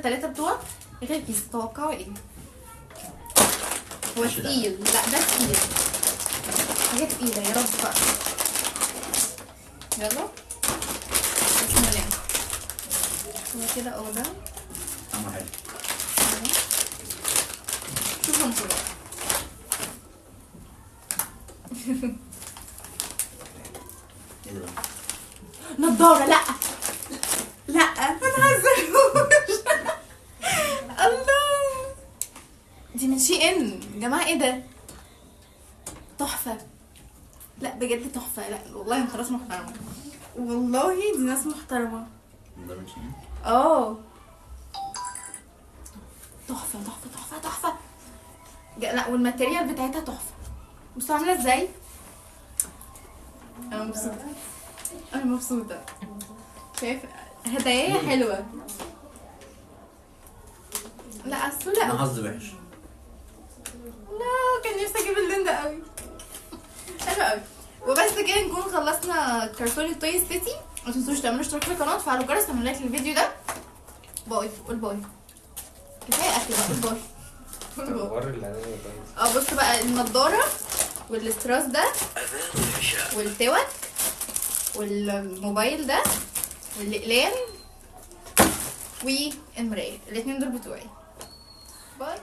الثلاثه بتوع غير كيس. توقعوا ايه؟ هو تقيل. لا ده تقيل، حاجه تقيله يا رب بقى. يلا بسم الله. هو كده ده طعمه حلو. شوفوا انتوا بقى. ايه ده بقى؟ نضاره. لا لا ما تهزروش. الله، دي من شي ان يا جماعه. ايه ده؟ تحفه. لا بجد تحفه. لا والله انت ناس محترمه، والله دي ناس محترمه. ده من شيء. تحفه تحفه تحفه تحفه. لا والماتيريال بتاعتها تحفه. بصوا عامله ازاي. انا مبسوطه، انا مبسوطه. شايف هدايا حلوه. لا اصل لا انا حظي وحش. لا كان نفسي اجيب اللون ده قوي. حلو قوي. وبس كده نكون خلصنا كرتون توي سيتي. ما تنسوش تعملوا اشتراك في القناه وتفعلوا الجرس وتعملوا لايك للفيديو ده. باي. قول باي. كفايه اكل بقى. قول باي. قول باي. بصوا بقى النضاره والاستراس ده والتوك والموبايل ده والاقلام والمرايه، الاتنين دول بتوعي. باي.